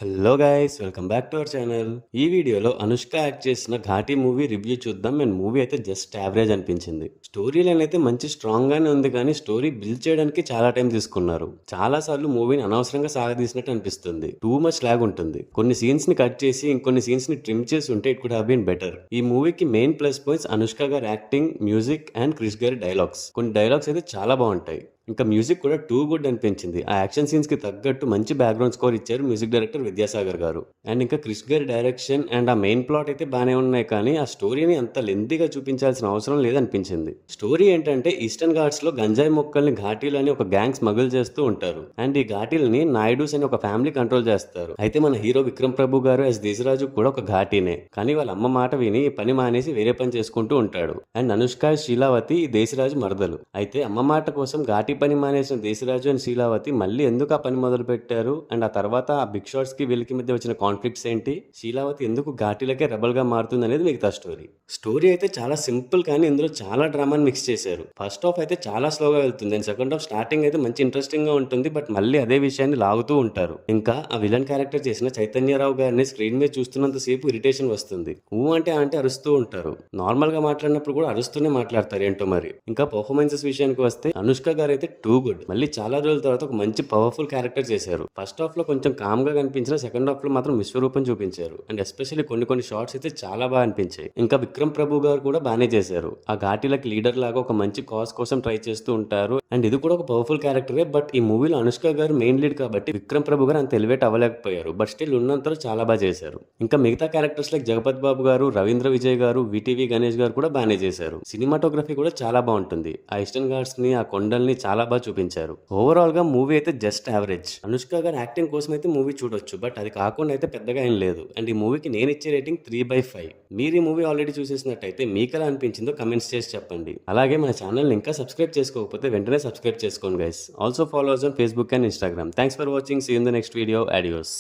Hello guys, welcome back to our channel. ఈ వీడియోలో Anushka act చేసిన ఘాటీ మూవీ రివ్యూ చూద్దాం. అండ్ మూవీ అయితే జస్ట్ యావరేజ్ అనిపించింది. స్టోరీ లైన్ అయితే మంచి స్ట్రాంగ్ గానే ఉంది, కానీ స్టోరీ బిల్డ్ చేయడానికి చాలా టైం తీసుకున్నారు. చాలా సార్లు మూవీని అనవసరంగా సాగదీసినట్టు అనిపిస్తుంది. టూ మచ్ లాగ్ ఉంటుంది. కొన్ని సీన్స్ ని కట్ చేసి ఇంకొన్ని సీన్స్ ని ట్రిమ్ చేసి ఉంటే it could have been better. ఈ మూవీకి మెయిన్ ప్లస్ పాయింట్స్ అనుష్క గారి యాక్టింగ్, మ్యూజిక్ అండ్ క్రిష్ గారి డైలాగ్స్. కొన్ని డైలాగ్స్ అయితే చాలా బాగుంటాయి. ఇంకా మ్యూజిక్ కూడా టూ గుడ్ అనిపించింది. ఆ యాక్షన్ సీన్స్ కి తగ్గట్టు మంచి బ్యాక్గ్రౌండ్ స్కోర్ ఇచ్చారు మ్యూజిక్ డైరెక్టర్ విద్యాసాగర్ గారు. అండ్ ఇంకా క్రిష్ గారి డైరెక్షన్ అండ్ ఆ మెయిన్ ప్లాట్ అయితే బాగానే ఉన్నాయి, కానీ ఆ స్టోరీని అంత లెంతీగా చూపించాల్సిన అవసరం లేదనిపించింది. స్టోరీ ఏంటంటే ఈస్టర్న్ ఘాట్స్ లో గంజాయి మొక్కల్ని ఘాటీలు అని ఒక గ్యాంగ్ స్మగుల్ చేస్తూ ఉంటారు. అండ్ ఈ ఘాటీలని నాయుడుస్ అని ఒక ఫ్యామిలీ కంట్రోల్ చేస్తారు. అయితే మన హీరో విక్రమ్ ప్రభు గారు యాజ్ దేశరాజు కూడా ఒక ఘాటీనే, కానీ వాళ్ళ అమ్మ మాట విని ఈ పని మానేసి వేరే పని చేసుకుంటూ ఉంటాడు. అండ్ అనుష్క శీలావతి ఈ దేశరాజు మరదలు. అయితే అమ్మ మాట కోసం ఘాటీ పని మానేసిన దేశరాజు అండ్ శీలావతి మళ్ళీ ఎందుకు ఆ పని మొదలు పెట్టారు, అండ్ ఆ తర్వాత ఆ బిగ్ షాట్స్ కి వీళ్ళకి మధ్య వచ్చిన కాన్ఫ్లిక్ట్స్ ఏంటి, శీలావతి ఎందుకు ఘాటీలకే రెబల్ గా మారుతుంది అనేది మిగతా స్టోరీ. స్టోరీ అయితే చాలా సింపుల్, కానీ ఇందులో చాలా డ్రామాని మిక్స్ చేశారు. ఫస్ట్ హాఫ్ అయితే చాలా స్లోగా వెళ్తుంది అండ్ సెకండ్ హాఫ్ స్టార్టింగ్ అయితే మంచి ఇంట్రెస్టింగ్ గా ఉంటుంది, బట్ మళ్ళీ అదే విషయాన్ని లాగుతూ ఉంటారు. ఇంకా ఆ విలన్ క్యారెక్టర్ చేసిన చైతన్యరావు గారిని స్క్రీన్ మీద చూస్తున్నంత సేపు ఇరిటేషన్ వస్తుంది. అంటే అరుస్తూ ఉంటారు. నార్మల్ గా మాట్లాడినప్పుడు కూడా అరుస్తూనే మాట్లాడతారు ఏంటో మరి. ఇంకా పర్ఫార్మెన్సెస్ విషయానికి వస్తే అనుష్క గారు అయితే టూ గుడ్. మళ్ళీ చాలా రోజుల తర్వాత ఒక మంచి పవర్ఫుల్ క్యారెక్టర్ చేశారు. ఫస్ట్ హాఫ్ లో కొంచెం కామ్ గా కనిపించిన సెకండ్ హాఫ్ లో మాత్రం విశ్వరూపం చూపించారు. అండ్ ఎస్పెషల్లీ కొన్ని షార్ట్స్ అయితే చాలా బాగా అనిపించాయి. ఇంకా విక్రమ్ ప్రభు గారు కూడా బాగానే చేశారు. ఆ ఘాటీలకి లీడర్ లాగా ఒక మంచి కాజ్ కోసం ట్రై చేస్తూ ఉంటారు. అండ్ ఇది కూడా ఒక పవర్ఫుల్ క్యారెక్టరే, బట్ ఈ మూవీలో అనుష్క గారు మెయిన్ లీడ్ కాబట్టి విక్రమ్ ప్రభు గారు అంత ఎలివేట్ అవ్వలేకపోయారు. బట్ స్టిల్ ఉన్నంతలో చాలా బాగా చేశారు. ఇంకా మిగతా క్యారెక్టర్స్ లైక్ జగపత్ బాబు గారు, రవీంద్ర విజయ్ గారు, విటివి గణేష్ గారు కూడా బాగానే చేశారు. సినిమాటోగ్రఫీ కూడా చాలా బాగుంటుంది. ఆ ఈస్టర్న్ ఘాట్స్ ని, ఆ కొండల్ని చాలా బాగా చూపించారు. ఓవరాల్ గా మూవీ అయితే జస్ట్ యావరేజ్. అనుష్క గారి యాక్టింగ్ కోసం అయితే మూవీ చూడొచ్చు, బట్ అది కాకుండా అయితే పెద్దగా ఏం లేదు. అండ్ ఈ మూవీకి నేను ఇచ్చే రేటింగ్ 3/5. మీరు ఈ మూవీ ఆల్రెడీ చూసేసినట్టయితే మీకు ఎలా అనిపించిందో కమెంట్స్ చేసి చెప్పండి. అలాగే మన ఛానల్ ఇంకా సబ్స్క్రైబ్ చేసుకోకపోతే వెంటనే సబ్స్క్రైబ్ చేసుకోండి guys. Also follow us on Facebook and Instagram. Thanks for watching. See you in the next video. Adios.